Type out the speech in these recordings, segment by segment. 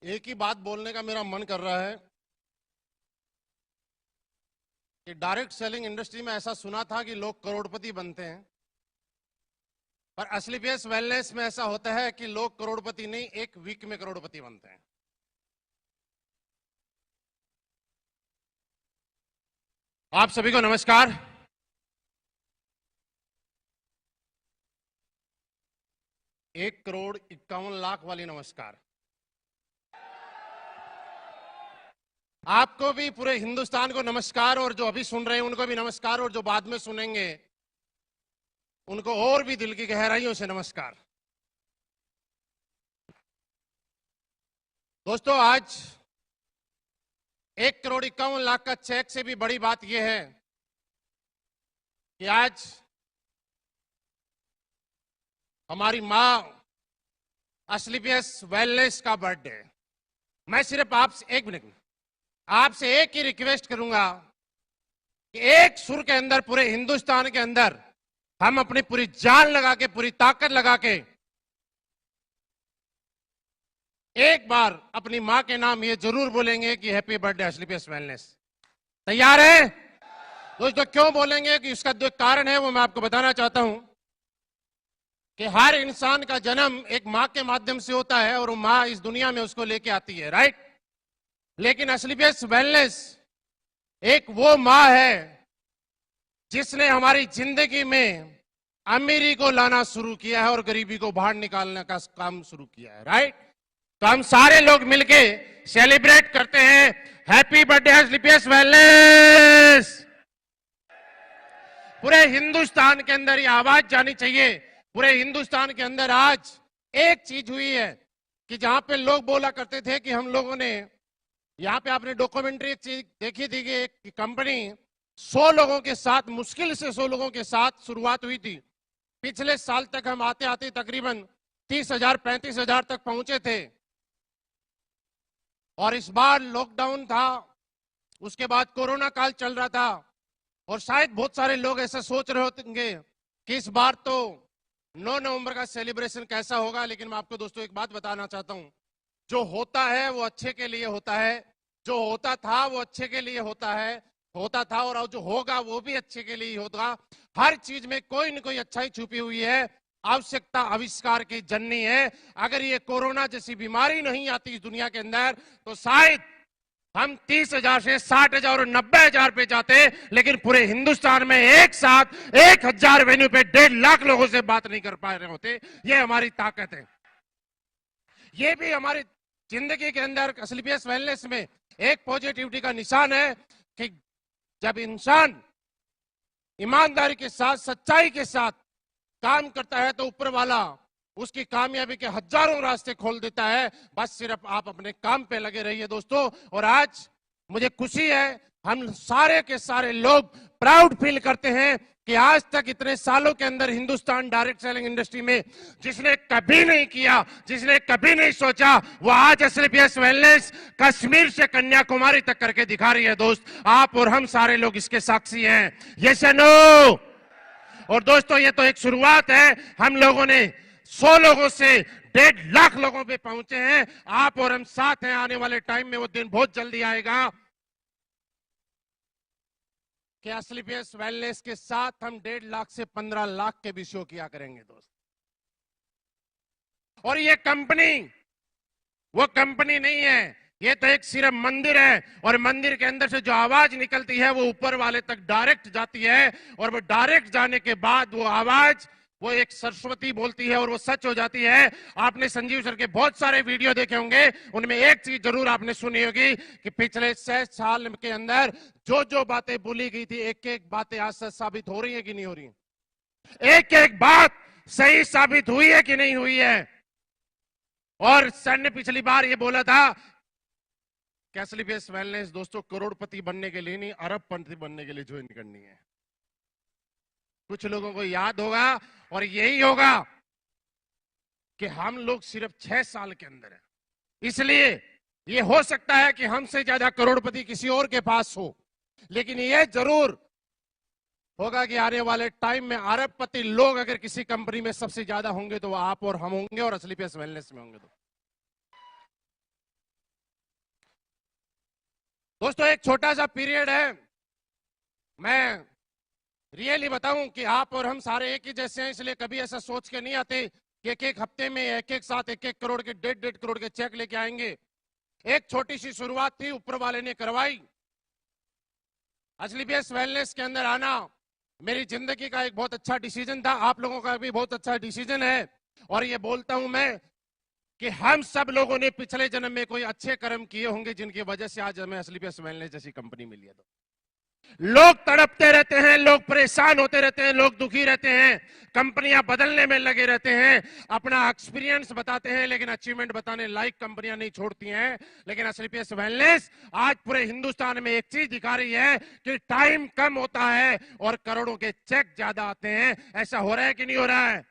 एक ही बात बोलने का मेरा मन कर रहा है कि डायरेक्ट सेलिंग इंडस्ट्री में ऐसा सुना था कि लोग करोड़पति बनते हैं, पर असली बेस वेलनेस में ऐसा होता है कि लोग करोड़पति नहीं, एक वीक में करोड़पति बनते हैं। आप सभी को नमस्कार। एक करोड़ 51 लाख वाली नमस्कार। आपको भी, पूरे हिंदुस्तान को नमस्कार, और जो अभी सुन रहे हैं उनको भी नमस्कार, और जो बाद में सुनेंगे उनको और भी दिल की गहराइयों से नमस्कार। दोस्तों, आज 1 करोड़ 51 लाख का चेक से भी बड़ी बात यह है कि आज हमारी मां असलीपियस वेलनेस का बर्थडे है। मैं सिर्फ आपसे एक मिनट, आपसे एक ही रिक्वेस्ट करूंगा कि एक सुर के अंदर, पूरे हिंदुस्तान के अंदर हम अपनी पूरी जान लगा के, पूरी ताकत लगा के एक बार अपनी मां के नाम ये जरूर बोलेंगे कि हैप्पी बर्थडे असलीपियस वेलनेस। तैयार है दोस्तों? क्यों बोलेंगे कि उसका जो कारण है वो मैं आपको बताना चाहता हूं कि हर इंसान का जन्म एक मां के माध्यम से होता है और वो मां इस दुनिया में उसको लेके आती है, राइट? लेकिन असलीपियस वेलनेस एक वो मां है जिसने हमारी जिंदगी में अमीरी को लाना शुरू किया है और गरीबी को बाहर निकालने का काम शुरू किया है, राइट? तो हम सारे लोग मिलके सेलिब्रेट करते हैं हैप्पी बर्थडे असलीपियस वेलनेस। पूरे हिंदुस्तान के अंदर ये आवाज जानी चाहिए। पूरे हिंदुस्तान के अंदर आज एक चीज हुई है कि जहां पे लोग बोला करते थे कि हम लोगों ने, यहां पे आपने डॉक्यूमेंट्री एक चीज देखी थी कि एक कंपनी 100 लोगों के साथ, मुश्किल से 100 लोगों के साथ शुरुआत हुई थी। पिछले साल तक हम आते आते तकरीबन 30,000 35,000 तक पहुंचे थे, और इस बार लॉकडाउन था, उसके बाद कोरोना काल चल रहा था, और शायद बहुत सारे लोग ऐसा सोच रहे होंगे कि इस बार तो 9 नवंबर का सेलिब्रेशन कैसा होगा। लेकिन मैं आपको दोस्तों एक बात बताना चाहता हूं, जो होता है वो अच्छे के लिए होता है, जो होता था वो अच्छे के लिए होता था, और जो होगा वो भी अच्छे के लिए होगा। हर चीज में कोई न कोई अच्छाई छुपी हुई है। आवश्यकता आविष्कार की जननी है। अगर ये कोरोना जैसी बीमारी नहीं आती इस दुनिया के अंदर तो शायद हम 30,000 से 60,000 और 90,000 पे जाते, लेकिन पूरे हिंदुस्तान में एक साथ 1,000 वेन्यू पे 1.5 लाख लोगों से बात नहीं कर पा रहे होते। ये हमारी ताकत है। ये भी हमारी जिंदगी के अंदर असलीपियस वेलनेस में एक पॉजिटिविटी का निशान है कि जब इंसान ईमानदारी के साथ, सच्चाई के साथ काम करता है तो ऊपर वाला उसकी कामयाबी के हजारों रास्ते खोल देता है। बस सिर्फ आप अपने काम पे लगे रहिए दोस्तों। और आज मुझे खुशी है, हम सारे के सारे लोग प्राउड फील करते हैं कि आज तक इतने सालों के अंदर हिंदुस्तान डायरेक्ट सेलिंग इंडस्ट्री में जिसने कभी नहीं किया, जिसने कभी नहीं सोचा, वो आज असलीपियस वेलनेस कश्मीर से कन्याकुमारी तक करके दिखा रही है। दोस्त, आप और हम सारे लोग इसके साक्षी हैं। यस या नो? और दोस्तों, ये तो एक शुरुआत है। हम लोगों ने 100 लोगों से 1.5 लाख लोगों पे पहुंचे हैं। आप और हम साथ हैं। आने वाले टाइम में वो दिन बहुत जल्दी आएगा कि असलीपियस वेलनेस के साथ हम 1.5 लाख से 15 लाख के भी शो किया करेंगे दोस्त। और ये कंपनी वो कंपनी नहीं है, ये तो एक सिर्फ मंदिर है, और मंदिर के अंदर से जो आवाज निकलती है वो ऊपर वाले तक डायरेक्ट जाती है, और वो डायरेक्ट जाने के बाद वो आवाज, वो एक सरस्वती बोलती है और वो सच हो जाती है। आपने संजीव सर के बहुत सारे वीडियो देखे होंगे, उनमें एक चीज जरूर आपने सुनी होगी कि पिछले 6 साल के अंदर जो जो बातें बोली गई थी, एक एक बातें आज सच साबित हो रही है कि नहीं हो रही है? एक एक बात सही साबित हुई है कि नहीं हुई है? और सर ने पिछली बार ये बोला था कि असलीपियस वेलनेस दोस्तों करोड़पति बनने के लिए नहीं, अरबपति बनने के लिए ज्वाइन करनी है। कुछ लोगों को याद होगा, और यही होगा कि हम लोग सिर्फ 6 साल के अंदर हैं। इसलिए ये हो सकता है कि हमसे ज्यादा करोड़पति किसी और के पास हो, लेकिन ये जरूर होगा कि आने वाले टाइम में अरबपति लोग अगर किसी कंपनी में सबसे ज्यादा होंगे तो वो आप और हम होंगे, और असलीपियस वेलनेस में होंगे। तो दोस्तों एक छोटा सा पीरियड है, मैं रियली बताऊं कि आप और हम सारे एक ही जैसे हैं, इसलिए कभी ऐसा सोच के नहीं आते कि एक एक हफ्ते में एक एक साथ एक एक करोड़ के डेढ़ करोड़ के चेक लेके आएंगे। एक छोटी सी शुरुआत थी, ऊपर वाले ने करवाई। एसलीपीएस वेलनेस के अंदर आना मेरी जिंदगी का एक बहुत अच्छा डिसीजन था, आप लोगों का भी बहुत अच्छा डिसीजन है। और ये बोलता हूं मैं कि हम सब लोगों ने पिछले जन्म में कोई अच्छे कर्म किए होंगे जिनकी वजह से आज हमें एसलीपीएस वेलनेस जैसी कंपनी मिली है। तो लोग तड़पते रहते हैं, लोग परेशान होते रहते हैं, लोग दुखी रहते हैं, कंपनियां बदलने में लगे रहते हैं, अपना एक्सपीरियंस बताते हैं, लेकिन अचीवमेंट बताने लायक कंपनियां नहीं छोड़ती हैं। लेकिन एसलीपीएस वेलनेस आज पूरे हिंदुस्तान में एक चीज दिखा रही है कि टाइम कम होता है और करोड़ों के चेक ज्यादा आते हैं। ऐसा हो रहा है कि नहीं हो रहा है?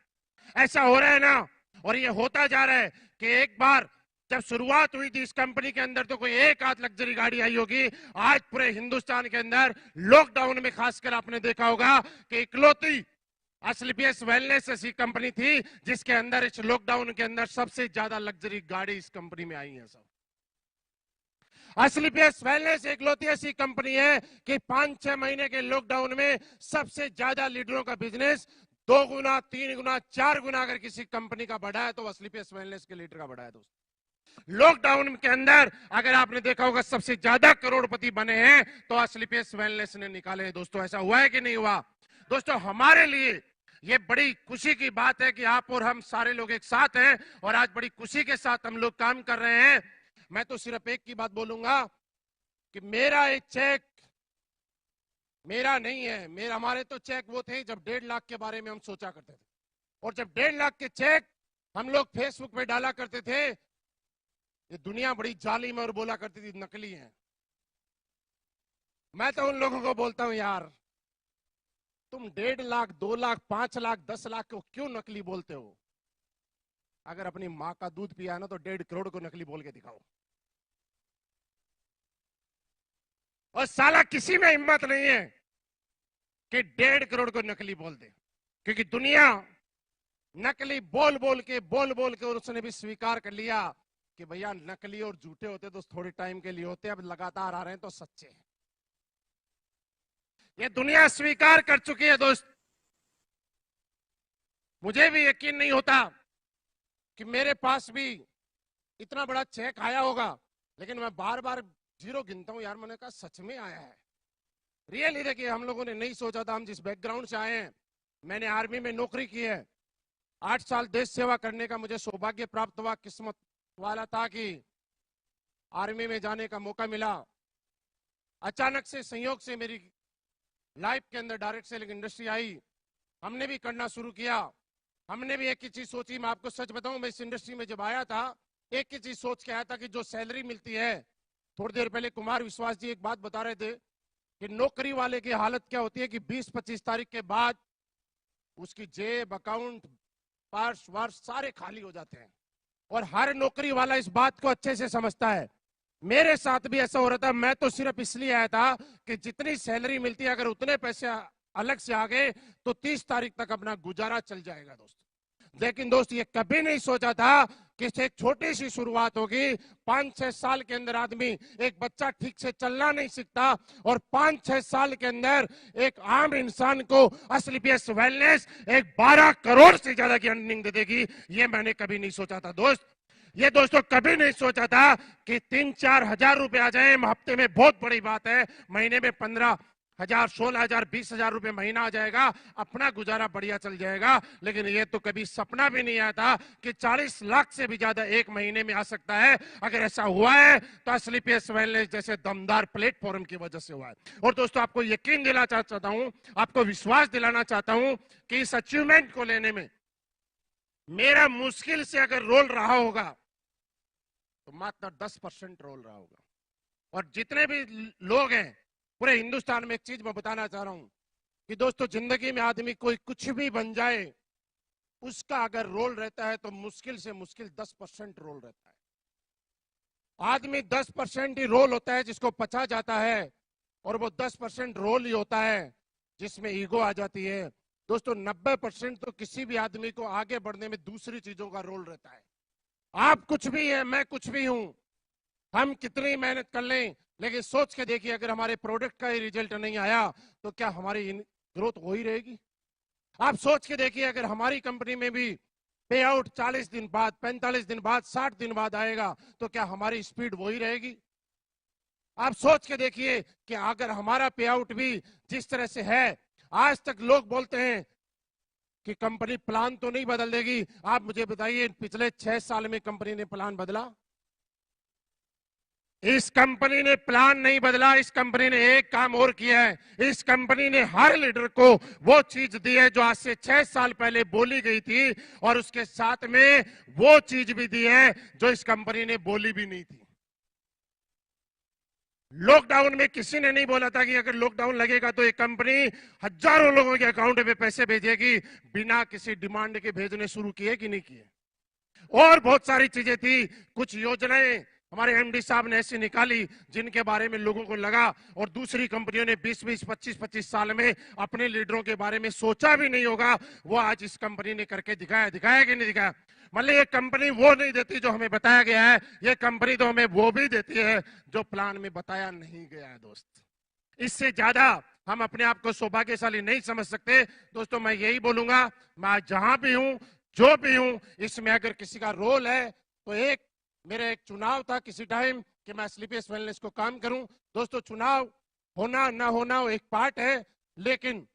ऐसा हो रहा है ना। और ये होता जा रहा है कि एक बार जब शुरुआत हुई थी इस कंपनी के अंदर तो कोई एक आध लग्जरी गाड़ी आई होगी। आज पूरे हिंदुस्तान के अंदर लॉकडाउन में खासकर आपने देखा होगा कि इकलौती एसलीपीएस वेलनेस ऐसी कंपनी थी जिसके अंदर इस लॉकडाउन के अंदर सबसे ज्यादा लग्जरी गाड़ी इस कंपनी में आई है। सब एसलीपीएस वेलनेस इकलौती ऐसी कंपनी है कि 5-6 महीने के लॉकडाउन में सबसे ज्यादा लीडरों का बिजनेस 2 गुना 3 गुना 4 गुना अगर किसी कंपनी का बढ़ा है तो एसलीपीएस वेलनेस के लीडर का बढ़ा है। दोस्तों लॉकडाउन के अंदर अगर आपने देखा होगा सबसे ज्यादा करोड़पति बने हैं तो एसलीपीएस वेलनेस ने निकाले हैं। दोस्तों ऐसा हुआ है कि नहीं हुआ? दोस्तों हमारे लिए ये बड़ी खुशी की बात है कि आप और हम सारे लोग एक साथ हैं और आज बड़ी खुशी के साथ हम लोग काम कर रहे हैं। मैं तो सिर्फ एक की बात बोलूंगा कि मेरा एक चेक मेरा नहीं है, मेरा हमारे तो चेक वो थे जब 1.5 लाख के बारे में हम सोचा करते थे और जब 1.5 लाख के चेक हम लोग फेसबुक पे डाला करते थे ये दुनिया बड़ी जालिम और बोला करती थी नकली है। मैं तो उन लोगों को बोलता हूं यार तुम 1.5 लाख 2 लाख 5 लाख 10 लाख को क्यों नकली बोलते हो? अगर अपनी मां का दूध पिया ना तो 1.5 करोड़ को नकली बोल के दिखाओ। और साला किसी में हिम्मत नहीं है कि 1.5 करोड़ को नकली बोल दे, क्योंकि दुनिया नकली बोल बोल के और उसने भी स्वीकार कर लिया कि भैया नकली और झूठे होते तो थोड़े टाइम के लिए होते, अब लगातार आ रहे हैं तो सच्चे हैं। ये दुनिया स्वीकार कर चुकी है। दोस्त मुझे भी यकीन नहीं होता कि मेरे पास भी इतना बड़ा चेक आया होगा, लेकिन मैं बार बार जीरो गिनता हूं यार, मैंने कहा सच में आया है। रियली देखिए हम लोगों ने नहीं सोचा था, हम जिस बैकग्राउंड से आए हैं, मैंने आर्मी में नौकरी की है, 8 साल देश सेवा करने का मुझे सौभाग्य प्राप्त हुआ, किस्मत वाला था कि आर्मी में जाने का मौका मिला। अचानक से संयोग से मेरी लाइफ के अंदर डायरेक्ट सेलिंग इंडस्ट्री आई, हमने भी करना शुरू किया। हमने भी एक ही चीज सोची, मैं आपको सच बताऊं मैं इस इंडस्ट्री में जब आया था एक ही चीज सोच के आया था कि जो सैलरी मिलती है, थोड़ी देर पहले कुमार विश्वास जी एक बात बता रहे थे कि नौकरी वाले की हालत क्या होती है कि 20-25 तारीख के बाद उसकी जेब अकाउंट पर्स वर्स सारे खाली हो जाते हैं और हर नौकरी वाला इस बात को अच्छे से समझता है। मेरे साथ भी ऐसा हो रहा था, मैं तो सिर्फ इसलिए आया था कि जितनी सैलरी मिलती है अगर उतने पैसे अलग से आ गए तो 30 तारीख तक अपना गुजारा चल जाएगा। लेकिन दोस्त ये कभी नहीं सोचा था कि एक छोटी सी शुरुआत होगी, 5-6 साल के अंदर आदमी एक बच्चा ठीक से चलना नहीं सीखता और 5-6 साल के अंदर एक आम इंसान को एसलीपीएस वेलनेस एक 12 करोड़ से ज्यादा की अर्निंग दे देगी, ये मैंने कभी नहीं सोचा था। दोस्त ये दोस्तों कभी नहीं सोचा था कि 3-4 हजार रुपए आ जाए हफ्ते में, बहुत बड़ी बात है। महीने में 15,000 16,000 20,000 रुपए महीना आ जाएगा, अपना गुजारा बढ़िया चल जाएगा। लेकिन ये तो कभी सपना भी नहीं आया था कि 40 लाख से भी ज्यादा एक महीने में आ सकता है। अगर ऐसा हुआ है तो एसलीपीएस वेलनेस जैसे दमदार प्लेटफॉर्म की वजह से हुआ है। और दोस्तों आपको यकीन दिलाना चाहता हूं, आपको विश्वास दिलाना चाहता हूं कि इस अचीवमेंट को लेने में मेरा मुश्किल से अगर रोल रहा होगा तो मात्र 10% रोल रहा होगा। और जितने भी लोग हैं पूरे हिंदुस्तान में एक चीज मैं बताना चाह रहा हूं कि दोस्तों जिंदगी में आदमी कोई कुछ भी बन जाए, उसका अगर रोल रहता है तो मुश्किल से मुश्किल 10% रोल रहता है। आदमी 10% ही रोल होता है जिसको पचा जाता है और वो 10% रोल ही होता है जिसमें ईगो आ जाती है। दोस्तों 90% तो किसी भी आदमी को आगे बढ़ने में दूसरी चीजों का रोल रहता है। आप कुछ भी है, मैं कुछ भी हूं, हम कितनी मेहनत कर लें, लेकिन सोच के देखिए अगर हमारे प्रोडक्ट का ही रिजल्ट नहीं आया तो क्या हमारी ग्रोथ हो ही रहेगी? आप सोच के देखिए अगर हमारी कंपनी में भी पे आउट 40 दिन बाद, 45 दिन बाद, 60 दिन बाद आएगा तो क्या हमारी स्पीड वही रहेगी? आप सोच के देखिए कि अगर हमारा पे आउट भी जिस तरह से है, आज तक लोग बोलते हैं कि कंपनी प्लान तो नहीं बदल देगी। आप मुझे बताइए पिछले 6 साल में कंपनी ने प्लान बदला? इस कंपनी ने प्लान नहीं बदला। इस कंपनी ने एक काम और किया है, इस कंपनी ने हर लीडर को वो चीज दी है जो आज से 6 साल पहले बोली गई थी, और उसके साथ में वो चीज भी दी है जो इस कंपनी ने बोली भी नहीं थी। लॉकडाउन में किसी ने नहीं बोला था कि अगर लॉकडाउन लगेगा तो ये कंपनी हजारों लोगों के अकाउंट में पैसे भेजेगी, बिना किसी डिमांड के भेजने शुरू किए कि नहीं किए? और बहुत सारी चीजें थी, कुछ योजनाएं हमारे एमडी साहब ने ऐसी निकाली जिनके बारे में लोगों को लगा, और दूसरी कंपनियों ने 20-20, 25-25 साल में अपने लीडरों के बारे में सोचा भी नहीं होगा, वो आज इस कंपनी ने करके दिखाया। दिखाया कि नहीं दिखाया? मतलब ये कंपनी वो नहीं देती जो हमें बताया गया है, ये कंपनी तो हमें वो भी देती है जो प्लान में बताया नहीं गया है। दोस्त, इससे ज्यादा हम अपने आप को सौभाग्यशाली नहीं समझ सकते। दोस्तों, मैं यही बोलूंगा, मैं जहां भी हूं, जो भी हूं, इसमें अगर किसी का रोल है तो मेरा एक चुनाव था किसी टाइम कि मैं स्लीपियस वेलनेस को काम करूं। दोस्तों, चुनाव होना ना होना वो एक पार्ट है, लेकिन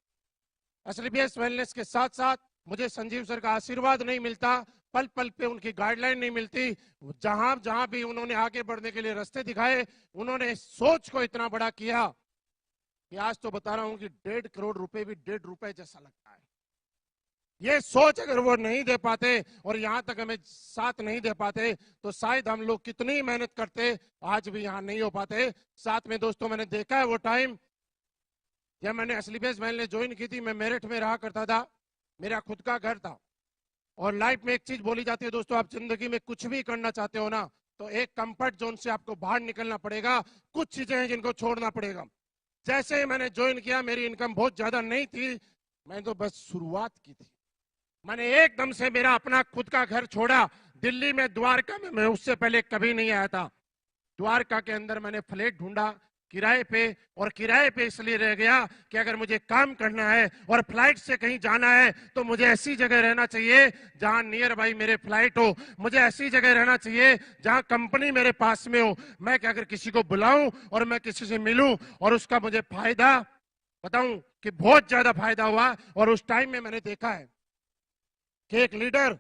स्लीपियस वेलनेस के साथ साथ मुझे संजीव सर का आशीर्वाद नहीं मिलता, पल पल पे उनकी गाइडलाइन नहीं मिलती। जहां जहां भी उन्होंने आगे बढ़ने के लिए रास्ते दिखाए, उन्होंने सोच को इतना बड़ा किया कि आज तो बता रहा हूं कि 1.5 करोड़ रुपए भी 1.5 रुपए जैसा लगता है। ये सोच अगर वो नहीं दे पाते और यहां तक हमें साथ नहीं दे पाते तो शायद हम लोग कितनी मेहनत करते आज भी यहां नहीं हो पाते। साथ में दोस्तों, मैंने देखा है वो टाइम जब मैंने स्लीपियस वेलनेस ज्वाइन की थी, मैं मेरठ में रहा करता था, मेरा खुद का घर था। और लाइफ में एक चीज बोली जाती है दोस्तों, आप जिंदगी में कुछ भी करना चाहते हो ना, तो एक कंफर्ट जोन से आपको बाहर निकलना पड़ेगा, कुछ चीजें हैं जिनको छोड़ना पड़ेगा। जैसे ही मैंने ज्वाइन किया, मेरी इनकम बहुत ज्यादा नहीं थी, मैंने तो बस शुरुआत की थी। मैंने एकदम से मेरा अपना खुद का घर छोड़ा, दिल्ली में द्वारका में, मैं उससे पहले कभी नहीं आया था। द्वारका के अंदर मैंने फ्लैट ढूंढा किराए पे, और किराए पे इसलिए रह गया कि अगर मुझे काम करना है और फ्लाइट से कहीं जाना है तो मुझे ऐसी जगह रहना चाहिए जहां नियर बाई मेरे फ्लाइट हो, मुझे ऐसी जगह रहना चाहिए जहां कंपनी मेरे पास में हो। मैं क्या अगर किसी को बुलाऊं और मैं किसी से मिलूं और उसका मुझे फायदा बताऊं कि बहुत ज्यादा फायदा हुआ। और उस टाइम में मैंने देखा है कि एक लीडर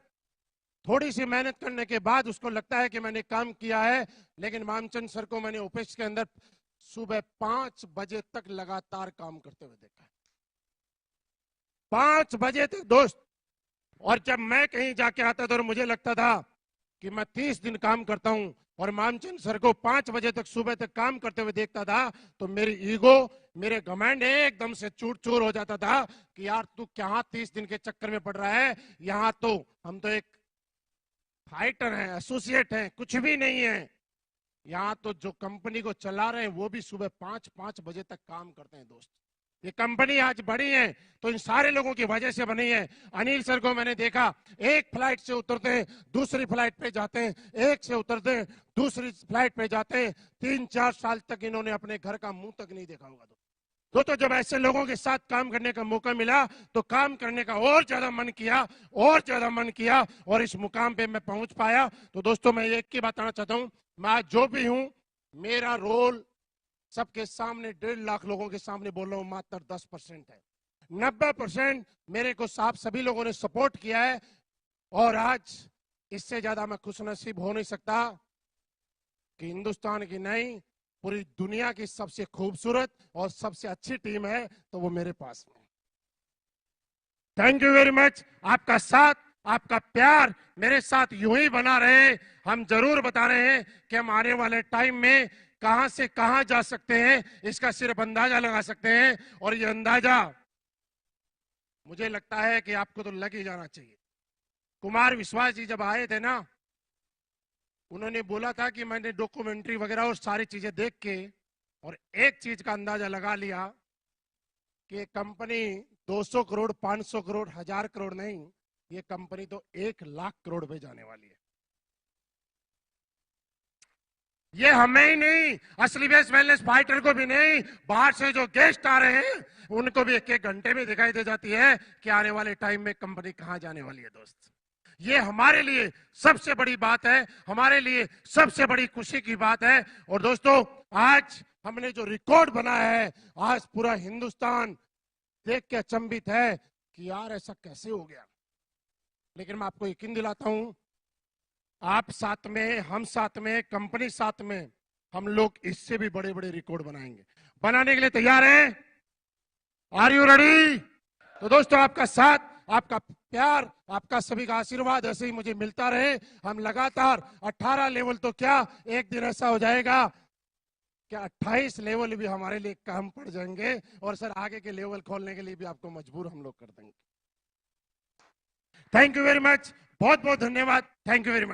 थोड़ी सी मेहनत करने के बाद उसको लगता है कि मैंने काम किया है, लेकिन मामचंद सर को मैंने ऑफिस के अंदर सुबह 5 बजे तक लगातार काम करते हुए देखा है। 5 बजे तक दोस्त। और जब मैं कहीं जाके आता था और मुझे लगता था कि मैं 30 दिन काम करता हूं और मामचंद सर को 5 बजे तक सुबह तक काम करते हुए देखता था, तो मेरी ईगो, मेरे घमंड एकदम से चूर चूर हो जाता था कि यार तू क्या 30 दिन के चक्कर में पड़ रहा है, यहां तो हम तो एक फाइटर हैं, एसोसिएट हैं, कुछ भी नहीं है। यहाँ तो जो कंपनी को चला रहे हैं वो भी सुबह 5-5 बजे तक काम करते हैं। दोस्त, ये कंपनी आज बड़ी है तो इन सारे लोगों की वजह से बनी है। अनिल सर को मैंने देखा, एक फ्लाइट से उतरते हैं दूसरी फ्लाइट पे जाते हैं, एक से उतरते हैं दूसरी फ्लाइट पे जाते हैं। 3-4 साल तक इन्होंने अपने घर का मुंह तक नहीं देखा होगा। तो जब ऐसे लोगों के साथ काम करने का मौका मिला तो काम करने का और ज्यादा मन किया, और ज्यादा मन किया, और इस मुकाम पे मैं पहुंच पाया। तो दोस्तों, मैं एक ही बताना चाहता हूं, मैं जो भी हूं, मेरा रोल सबके सामने 1.5 लाख लोगों के सामने बोल रहा हूं मात्र 10% है। 90% मेरे को साहब सभी लोगों ने सपोर्ट किया है। और आज इससे ज्यादा मैं खुशनसीब हो नहीं सकता कि हिंदुस्तान की नहीं, पूरी दुनिया की सबसे खूबसूरत और सबसे अच्छी टीम है तो वो मेरे पास में। Thank you very much. आपका साथ, आपका प्यार मेरे साथ यूं ही बना रहे। हम जरूर बता रहे हैं कि हम आने वाले टाइम में कहां से कहां जा सकते हैं, इसका सिर्फ अंदाजा लगा सकते हैं। और ये अंदाजा मुझे लगता है कि आपको तो लग ही जाना चाहिए। कुमार विश्वास जी जब आए थे ना, उन्होंने बोला था कि मैंने डॉक्यूमेंट्री वगैरह और सारी चीजें देख के और एक चीज का अंदाजा लगा लिया कि कंपनी 200 करोड़, 500 करोड़, 1000 करोड़ नहीं, ये कंपनी तो 1 लाख करोड़ पे जाने वाली है। ये हमें ही नहीं, असली बेस्ट वेलनेस फाइटर को भी नहीं, बाहर से जो गेस्ट आ रहे हैं उनको भी एक एक घंटे में दिखाई दे जाती है कि आने वाले टाइम में कंपनी कहां जाने वाली है। दोस्त, ये हमारे लिए सबसे बड़ी बात है, हमारे लिए सबसे बड़ी खुशी की बात है। और दोस्तों, आज हमने जो रिकॉर्ड बनाया है, आज पूरा हिंदुस्तान देख के अचंभित है कि यार ऐसा कैसे हो गया। लेकिन मैं आपको यकीन दिलाता हूं, आप साथ में, हम साथ में, कंपनी साथ में, हम लोग इससे भी बड़े बड़े रिकॉर्ड बनाएंगे। बनाने के लिए तैयार हैं? Are you ready? तो दोस्तों, आपका साथ, आपका प्यार, आपका सभी का आशीर्वाद ऐसे ही मुझे मिलता रहे। हम लगातार 18 लेवल तो क्या, एक दिन ऐसा हो जाएगा कि 28 लेवल भी हमारे लिए काम पड़ जाएंगे। और सर, आगे के लेवल खोलने के लिए भी आपको मजबूर हम लोग कर देंगे। थैंक यू वेरी मच, बहुत बहुत धन्यवाद। Thank you very much.